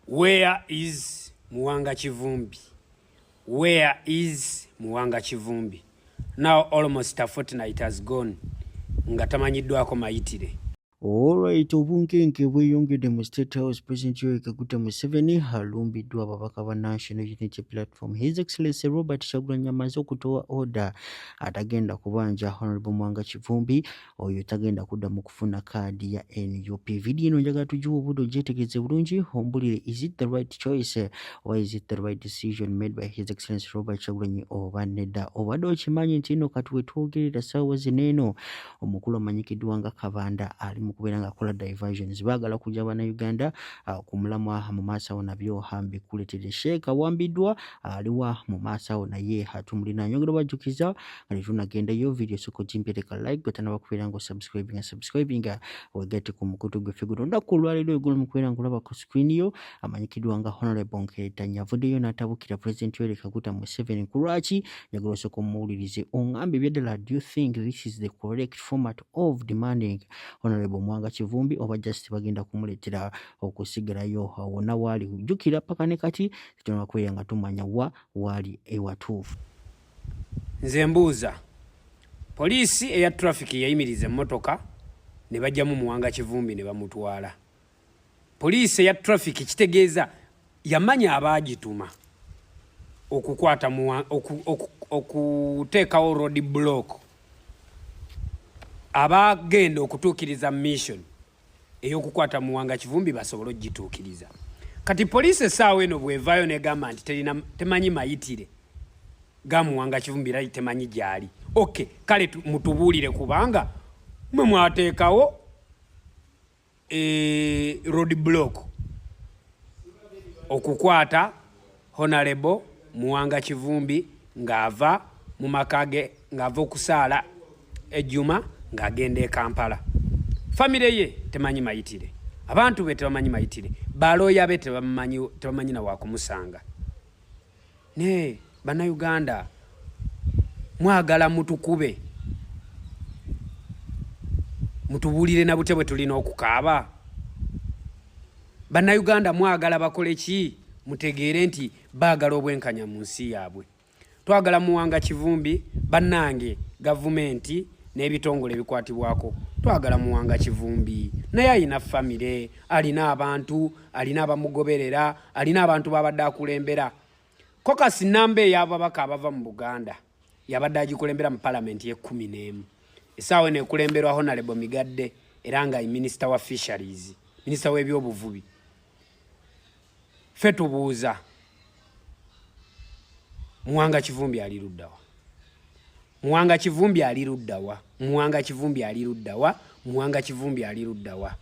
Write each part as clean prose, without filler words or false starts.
Where is Muwanga Kivumbi? Where is Muwanga Kivumbi? Now almost a fortnight has gone. Nga tamanyiddwako mayitire. Alright, obunkenke bweyongedde mu State House. President Yoweri Kaguta Museveni alumbiddwa ababaka ba National Unity Platform. His Excellency Robert Kyagulanyi amaze okutowa order atagenda kubanja Honorable Muwanga Kivumbi oyo tagenda kudda mu kufuna kaadi ya NUP. Video eno njagala tugiwe obudde ogyetegereze bulungi ombulire, is it the right choice or is it the right decision made by His Excellency Robert Kyagulanyi oba nedda? Obadde okimanyi nti eno kati wetwogerera ssaawa zino omukulu amanyikiddwa nga Kabanda ali mu kubeera nga akola diversions. Baagala kujja bannayuganda ku mulamwa mu maaso awo nabyo mbikuletedde. Sheikh awambiddwa aliwa mu maaso awo naye atumulina. Nyongera bajjukiza nga tetunagendayo video soko jimpereka like gotana bakubeera nga subscribing wegate ku mukutu gweffe guno. Olunaku olwaleero eggulo mu kubeera nga olaba ku screen yo amanyikiddwa nga Honorable Nkeretanya avuddeyo n'atabukira President Yoweri Kaguta Museveni. Ku lwaki? Njagala osooka omuwulirize oŋŋambe ebyaddala, do you think this is the correct format of demanding Honorable Muwanga Kivumbi oba just bagenda kumuletera okusigalayo wonna waali? Jjukira paka ne kati tutonda kubeera nga tumanya waali ewatuufu. Nze mbuuza, poliisi eya traffic yayimiriza emmotoka ne bajjamu Muwanga Kivumbi ne bamutwala. Poliisi eya traffic kitegeeza yamanya abaagituma okukwata okuteekawo road block abagenda okutuukiriza mission ey'okukwata Muwanga Kivumbi basobole okugituukiriza. Kati poliisi essaawa eno bwevaayo negamba nti temanyi mayitire ga Muwanga Kivumbi era temanyi gyali. Okay, kale mutubuulire kubanga mwe mwateekawo road block okukwata Honorable Muwanga Kivumbi ng'ava mu makage ng'ava okusaala ejjuma ng'agenda e Kampala. Famire ye temanyi mayitire, abantu be tebamanyi mayitire, balooya be tebamanyi na wakumusanga. Ne bannayuganda mwagala mutukube mutubuulire na bute bwe tulina okukaaba? Bannayuganda mwagala bakole ki? Mutegeere nti baagala obwenkanya mu nsi yaabwe. Twagala Muwanga Kivumbi, bannange gavumenti n'ebitongole ebikwatibwako, twagala Muwanga Kivumbi naye alina famire, alina abantu, alina abamugoberera, alina abantu babadde akulembera. Kokasi nambe y'ababaka abava mu Buganda yabadde agikulembera mu palamenti ye-11. Essaawa eno ekulemberwa Honorable Migadde era nga Minister wa Fisheries, Minister w'ebyobuvubi. Ffe tubuuza, Muwanga Kivumbi ali luddawa? Muwanga Kivumbi ali luddawa? Muwanga Kivumbi ali luddawa? Muwanga Kivumbi ali luddawa?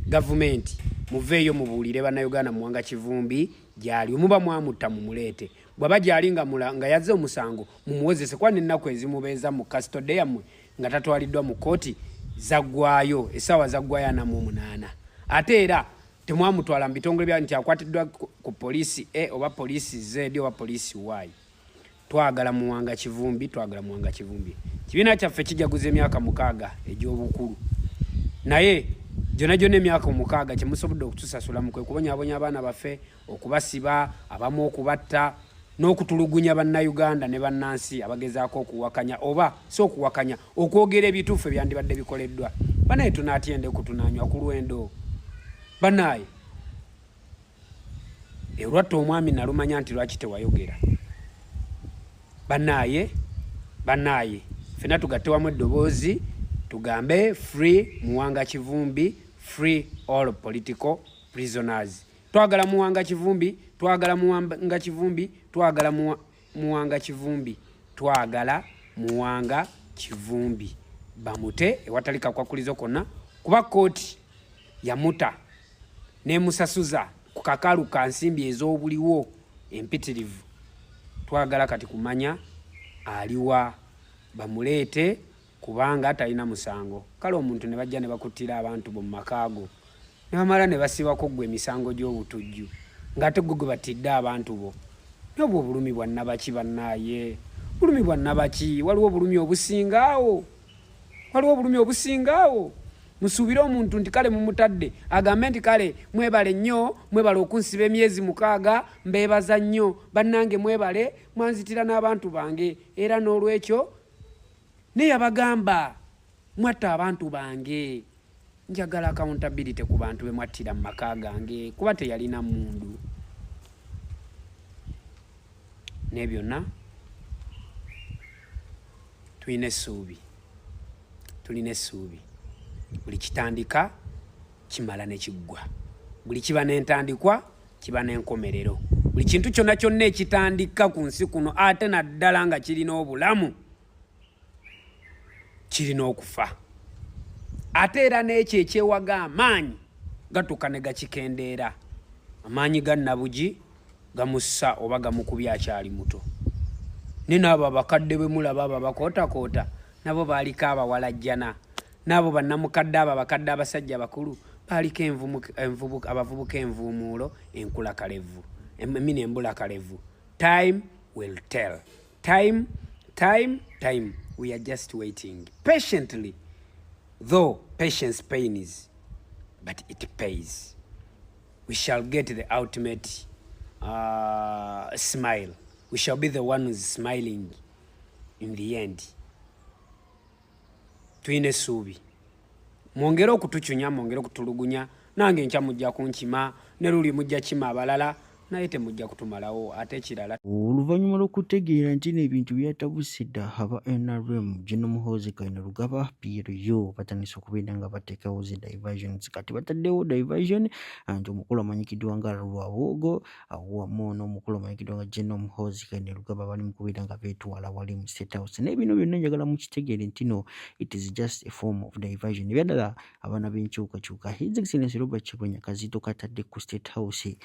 Gavumenti muveeyo mubuulire bannayuganda Muwanga Kivumbi gyali. Omuba mwamutta mumuleete, bw'aba gyali nga yazze omusango mumuwozese, kwa n'ennaku ezimubeeza mu custody yammwe nga tatwaliddwa mu kooti zaggwayo, essaawa zaggwayo 48. Ate era temwamutwala mu bitongole bya nti akwatiddwa ku poliisi oba poliisi Z oba poliisi Y. Twagala Muwanga Kivumbi, twagala Muwanga Kivumbi. Kibiina kyaffe kijaguza emyaka 6 egy'obukulu, naye gyonna emyaka 6 kyemusobodde okutusasulamu kwe kubonyabonya abaana baffe, okubasiba, abamu okubatta, n'okutulugunya bannayuganda ne bannansi abagezaako okuwakanya oba si okuwakanya, okwogera ebituufu ebyandibadde bikoleddwa. Banaye tunaatyende kutunanywa ku lwendo. Banaye olwatta omwami nalumanya nti lwaki tewayogera. Banaye ffenna tugatte wamu eddoboozi tugambe free Muwanga Kivumbi, free all political prisoners. Twagala Muwanga Kivumbi, twagala Muwanga Kivumbi, twagala Muwanga Kivumbi, twagala Muwanga Kivumbi. Bamute ewatalika kwakulizo konna kuba kooti yamuta nemusasuza ku kakalu ka nsimbi ez'obuliwo empitirivu. Twagala kati kumanya aliwa, bamuleete kubanga talina musango. Kale omuntu ne bajja ne bakuttira abantu bo mu makaago ne bamala ne basibako gwe emisango gy'obutujju ng'ate gwe batidde abantu bo. Nobwo obulumi bwa nnabaki bannaaye? Bulumi bwa nnabaki? Waliwo obulumi obusingaawo, waliwo obulumi obusingaawo. musuubire omuntu nti kale mumutadde agambe nti kale mwebale nnyo mwebale okunsiba emyezi 6 mbeebaza nnyo bannange mwebale mwanzitira n'abantu bange era n'olwekyo neyabagamba mwatta abantu bange njagala accountability ku bantu be mwattira mu maka gange kuba teyalina mundu ne byonna tulina essuubi buli kitandika kimala ne kiggwa buli kiba n'entandikwa kiba n'enkomerero buli kintu kyonna kyonna ekitandika ku nsi kuno ate naddala nga kirina obulamu kirina okufa ate era n'ekyo ekyewaga amaanyi gatuuka ne gakikendeera amaanyi ga Nabugi gamussa oba gamukubya akyali muto ne n'abo abakadde bwe mulaba abo abakootakoota nabo baaliko abawalajjana n'abo bannamukadde abo abakadde abasajja abakulu baaliko abavubuka envuumuulo enkulakalevu emini embulakalevu. Time will tell. Time. We are just waiting patiently, though patience pains, but it pays. We shall get the ultimate smile. We shall be the one who's smiling in the end. Tuine essuubi. Mwongere okutucunya, mwongere okutulugunya, nange nkya mujja kunkima, ne luli mujja kima abalala, naye temujja kutumalawo ate ekirala. Oluvannyuma lw'okutegeera nti n'ebintu byatabusidde aba NRM General Muhoozi Kainerugaba PLU batandise okubeera nga bateekawo zi diversions kati bataddewo diversion nti omukulu amanyikiddwa nga Lwabwogo awamu n'omukulu amanyikiddwa nga General Muhoozi Kainerugaba bali mu kubeera nga beetwala wali mu State House naye bino byonna njagala mukitegeere nti no it is just a form of diversion ebyadala abaana b'enkyukakyuka His Excellency Robert Kyagulanyi Kazito katadde ku State House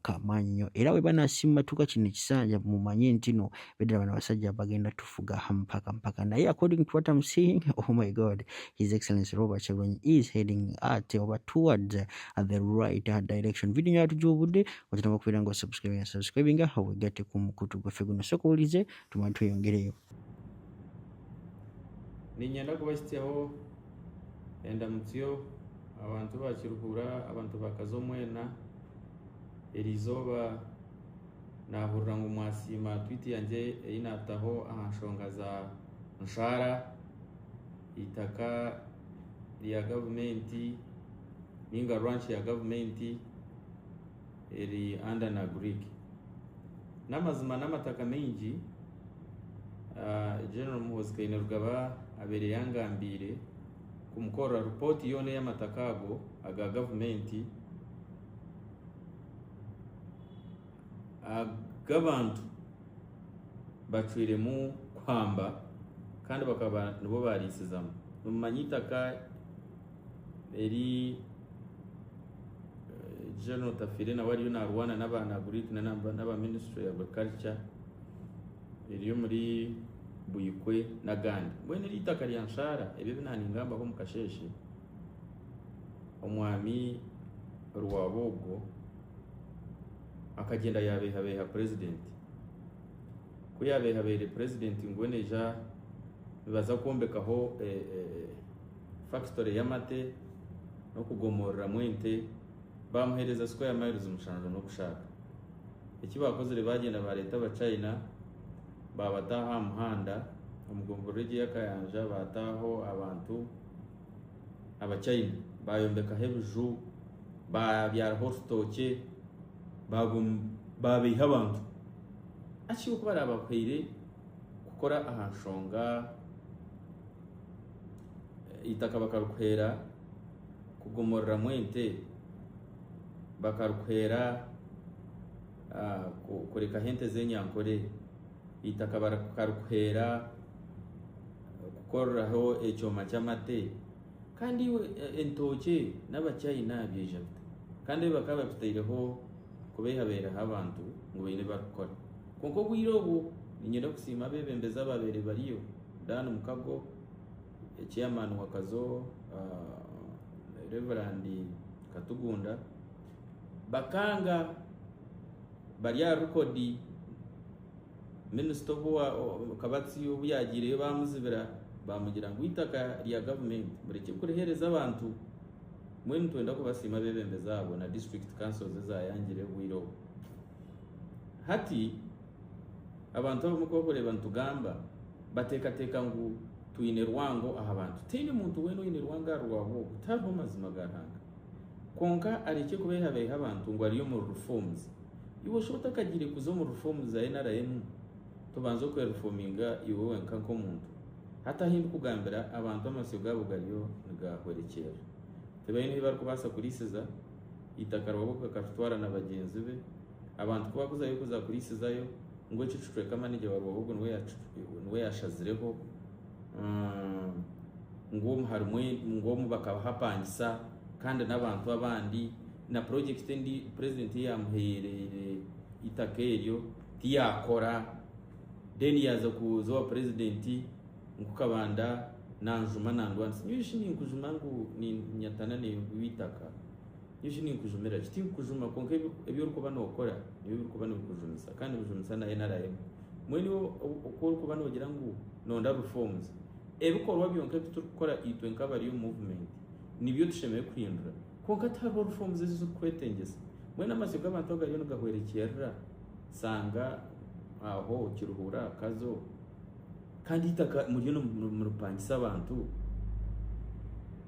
kamaanyi nnyo era bwe banaasimmatuka kino ekisanja mumanye nti no beddala bano abasajja bagenda tufuga mpaka naye according to what I'm seeing, oh my god, His Excellency Robert Kyagulanyi is heading over towards the right direction. Video nyo atujubudde otandika okubeera nga subscribing wegate ku mukutu gwaffe guno soka ulize tumanye tweyongereyo. Ninyenda kubasityaho endamutyo abantu bakiruhura abantu bakazomwena erizooba nahurira ngu mwasiima tweet yanje einataho ahashonga za nshara itaka lya gavumenti ninga ranch ya gavumenti eri under na Greek n'amazima n'amataka mengi General Muhoozi Kainerugaba abere yangambire kumukora report yone y'amataka ago aga gavumenti agabantu bacwiremu kwamba kandi bakaba nibo barisizamo mumanyitaka eri General Tafire na wari yunarwana n'abana Greek n'aba Ministry of Agriculture eri muri Buyikwe na Gandi bwene litaka lya nshara ebyo binaningamba ko mukasheshe omwami Rwabogo akagenda yabehabeha president ko yabehabere president ngweneja bibaza kombekaho factory y'amate no kugomorera mwente bamuhereza square miles umushanje no gushaka ikibakoze bagenda ba leta ba China babataha muhanda omugomborege yakayanja bataho abantu aba China bayombeka hebuju babyara hostoke babiha abantu aciye kuba abakwire gukora ahashonga itaka bakarukwera kugomorera mwente bakarukwera kureka hente zenyankore itaka bakarukwera gukoraho ecyoma cy'amate kandi entoke n'abachina byeje kandi bakaba bafitireho kubehabera abantu ngo bine bakora konko bwirobo ninyenda kusima bebembeza babere bariyo Dan Mukago chairman wakazo Reverend Katugunda bakanga bariya rukodi minister wa kabatsi ubuyagire bamuzibira bamugira ngo itaka lya government mureke kurehereza abantu mwene twenda kubasima bebembe zabo na district councils zayangire gwiro hati abantu bamukokoreba ntugamba bateka ngo tuine rwango aha bantu tindi muntu weno ine rwanga rwabo tabo mazima garanga konka areke kubeha abantu ngo ariyo mu reforms iwo shota kagire kuzo mu reforms za NRM tubanzo ko reforminga iwo wenka ko muntu hata hindi kugambira abantu amasiyo gabo gariyo ngahwerekera tebayine bari kubasa kurisiza itakarwabo kakatwara na bagenzi be abantu kuba kuzayo kuza kurisizayo ngo cicutwe kama nije warwo nwe yashazireho ngo harumwe ngo mubaka hapangisa kandi n'abantu abandi na project ndi president yamuherere itakeyo tiyakora deni yaza kuzo president ngukabanda nanjuma nandwansi nyishini nkujuma ngo ni nyatana ne witaka nyishini nkujumera kiti nkujuma konke ebyo ruko banokora niyo ruko banokujumisa kandi bujumisa na NRM mwene uko ruko banogira ngo nonda reforms ebikorwa byonke tukora itwe nkabari yo movement nibyo dushemeye kwindura konka tabo reforms zizo kwetengeza mwene amasiyo abantu gariyo ngahwerekera sanga aho kiruhura kazo kandi itaka muriyo mu rupangisa abantu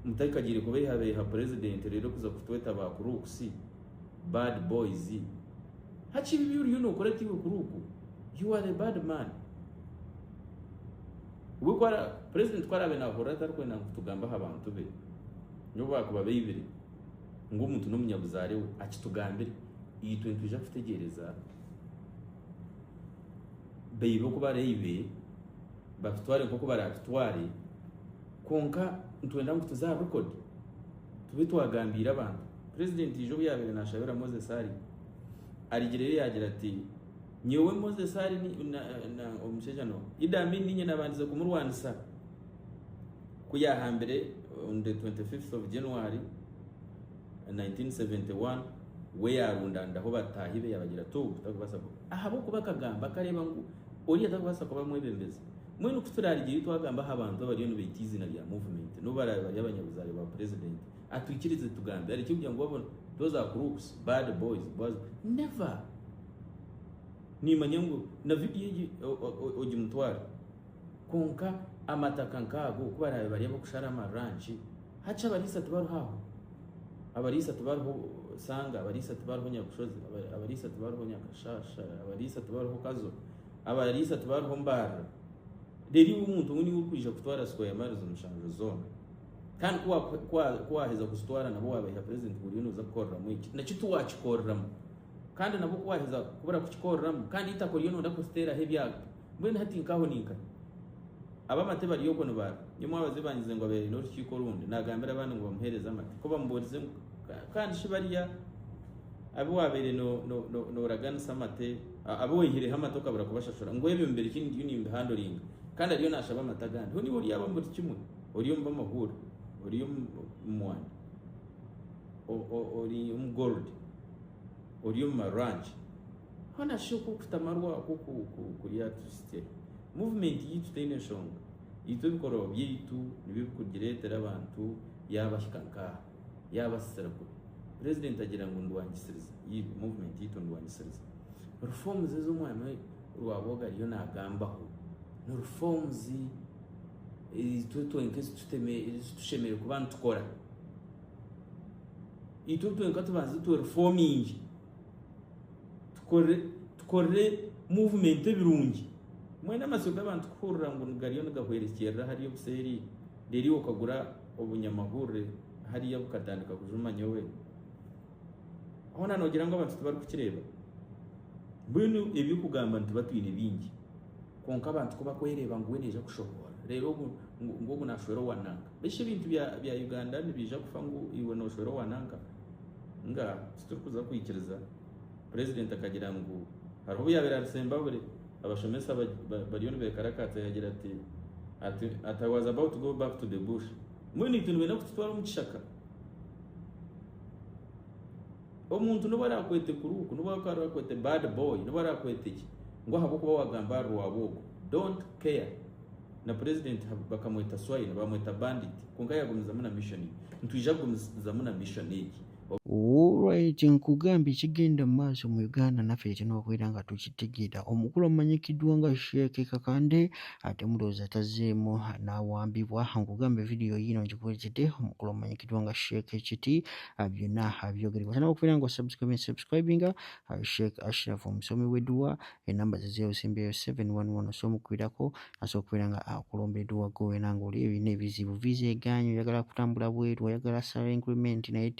mutakagire kubeha president rero kuza kutweta ba kuruksi bad boys hachi bibi you know corrective kuruku you are a bad man wikora president kwara bena horata rwo na kutugamba abantu be nyo bakuba bibiri ngo umuntu no munyabuzare we akitugambire iyi 20 ja kutegereza beibo kuba reibe bakutware nkoko barakutware konka ntwenda ngo tuza record tube twagambira abantu president ijo byabere nashabera Moses Sari arigirere yagira ati nyewe Moses Sari na omusejano idambi ninye nabandize kumurwanisa kuyahambere on the 25th of January 1971 we yarundanda ho batahibe yabagira to takubasa ahabo kubakagamba kareba ngo ori atakubasa kuba mwebembeza mwene kuturarigiye twagamba abantu bari no bitizina rya movement no baraba y'abanyabuzare ba president atwikirize tugambe ari cyo ngo babona those are groups bad boys never ni manyango na video oji mutwara konka amatakankago kubara bari bakushara amaranchi hacha barisa tubaru haho abarisa tubaru sanga abarisa tubaru nyakushozi abarisa tubaru nyakashasha abarisa tubaru kazo abarisa tubaru mbara deri umuntu uni ukwije kutwara siko ya marizo mushanjo zone kandi kwa heza kustwara nabo wabaye president buri no zakora mu iki nakitu wachikorram kandi nabo kwa heza kubara kuchikorram kandi itakoriyo no ndakustera hebya mbene hati nkaho nika abamate bari yoko no bara nyuma abazibanyize ngo abere no rukiko rundi nagambira abantu ngo bamuhereza amate ko bamborize kandi shibariya abo wabere no ragana samate abo wehire hamatoka barakubashashura ngo yebe mbere kindi yuni handling kandi ariyo nashaba amataganda ho nibo yaba muri kimwe oriyo mba mahura oriyo mwana oriyo gold oriyo marange hana shoko kutamarwa kuriya tuste movement yitu tene shonga yitu bikoro byitu nibikugiretera abantu yabashikanka yabasaraku president agira ngo ndwangisiriza iyi movement yitu ndwangisiriza reforms zo mwana rwaboga ariyo nagambaho no reforms ituto enkesi tushemere ku bantu tukora ituto enkatu bazi tu reforming tukore movement birungi mwena masoga abantu kurra ngo ngariyo ngahwerekera hariyo buseri deri okagura obunyamahurre hariyo bukatandika kujumanya we hona nogira ngo abantu tubari kukireba mbinu ebyo kugamba ntibatwine bingi konka abantu kuba kwereba ngo weneje kushobora rero ngo nashwero wananga beshe bintu bya Uganda nibija kufa ngo iwe no shwero wananga nga situkuza kwikiriza president akagira ngo hariho yabera Zimbabwe abashomesa bariyo be karakata yagira ati I was about to go back to the bush mwini tunwe no kutwara mu kishaka omuntu no barakwete kuruku no barakwete bad boy no barakwete ki ngo habo kuba wagamba rwaboko don't care na president bakamweta swahili bamweta bandit konka yagumizamu na mission ntwija gumizamu na mission iki. Alright, nkugambye ekigenda mu maaso mu Uganda naffe tekinokwera nga tukitegeera. Omukulu amanyikiddwa nga Sheikh Kakande ate mulowooza tazzeemu n'awambibwa. Nkugambye vidiyo yino ngikuletedde omukulu amanyikiddwa nga Sheikh Kiti byonna abyogerebwa. Tana okubeera nga subscribinga Sheikh Ashraf omusomi w'edduwa. Enamba ze 0711 osomukwirako asobola okubeera nga akulomba edduwa gowena ng'oli ebina ebizibu visa eganyo oyagala kutambula bweru oyagala salary increment naye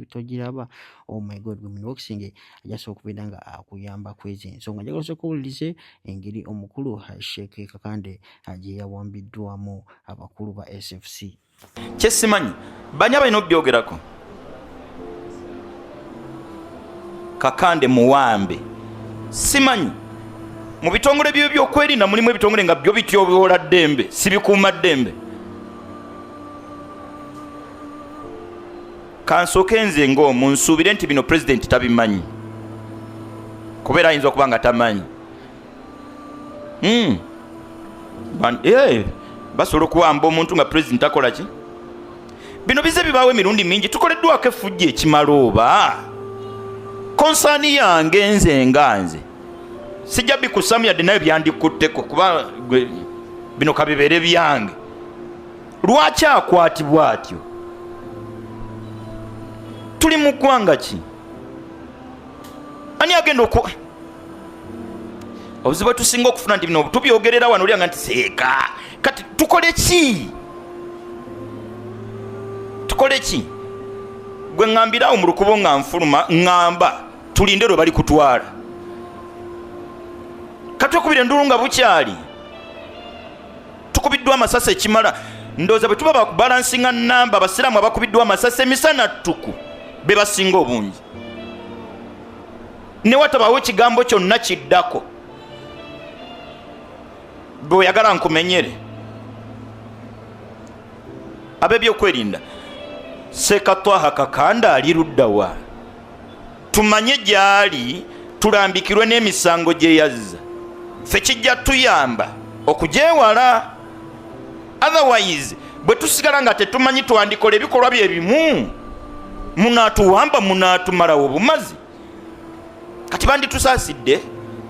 togiraba. Oh my god, gwe munboxing ajasobola okubeera nga akuyamba kwezi ensonga. Njagala osooka owulirize engeri omukulu Sheikh Kakande gye yawambiddwamu abakulu ba SFC. Kyesimanyi banya balina okubyogerako. Kakande muwambe simanyi mu bitongole byo byokwerinda mulimu ebitongole nga byo bityobyola ddembe sibikuuma ddembe. Kansooke nze ng'omunsuubire nti bino president tabimanyi kubeera ayinza okuba nga tamanyi. Basobola okuwamba omuntu nga president akola ki? Bino bize bibaawo emirundi mingi tukoleddwako effujjo ekimala oba konsaani yange nze nga nze sijja bikusamu yadde nayo byandikutteko kuba bino kabibeere byange. Lwaki akwatibwa atyo? Tuli mu ggwanga ki? Ani agenda oku obuzibu tusinga okufuna nti bino tubyogerera wano olya nga nti seeka kati tukole ki? Tukole ki? Gwe ngambirawo mu lukubo nga nfuluma ngamba tulinde lwe bali kutwala. Kati okubira endulu nga bukyali tukubiddwa amasasi ekimala. Ndowooza bwe tuba bakubalansinga namba abasiraamu abakubiddwa amasasi emisana ttuku be basinga obungi. Ne watabawo ekigambo kyonna kiddako bwe oyagala nkumenyere. Ab'ebyokwerinda Sekatwaha Kakande ali luddawa? Tumanye gy'ali tulambikirwe n'emisango gye yazza. Ffe kijja tuyamba okugyewala. Otherwise bwe tusigala nga tetumanyi twandikola ebikolwa bye bimu munaatuwamba munaatumalawo obumazi. Kati banditusaasidde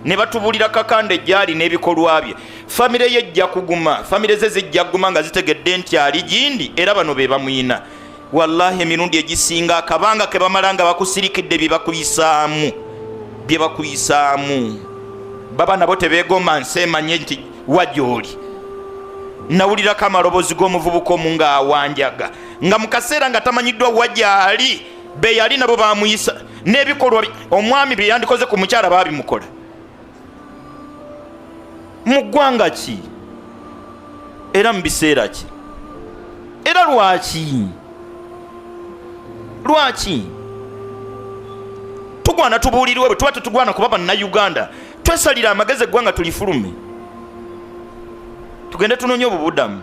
ne batubulira Kakande gy'ali n'ebikolwa bye. Famire ye ejja kuguma, famire ze zijja kuguma nga zitegedde nti ali gindi era bano be bamuyina. Wallahi emirundi egisinga akabanga ke bamala nga bakusirikidde bye bakuyisaamu baba nabo tebeegomba nsemanye nti wagyoli. Nawulirako amaloboozi g'omuvubuka omu nga awanjaga nga mu kaseera nga tamanyiddwa wagyali be yali nabo bamuyisa n'ebikolwa omwami bye yandikoze ku mukyala baabimukola. Mu ggwanga ki era mu biseera ki era lwaki tugwana tubuulirwe bwe tuba tetugwana kuba bannayuganda twesalira amagezi eggwanga tulifulume tugende tunoonye obubudamu.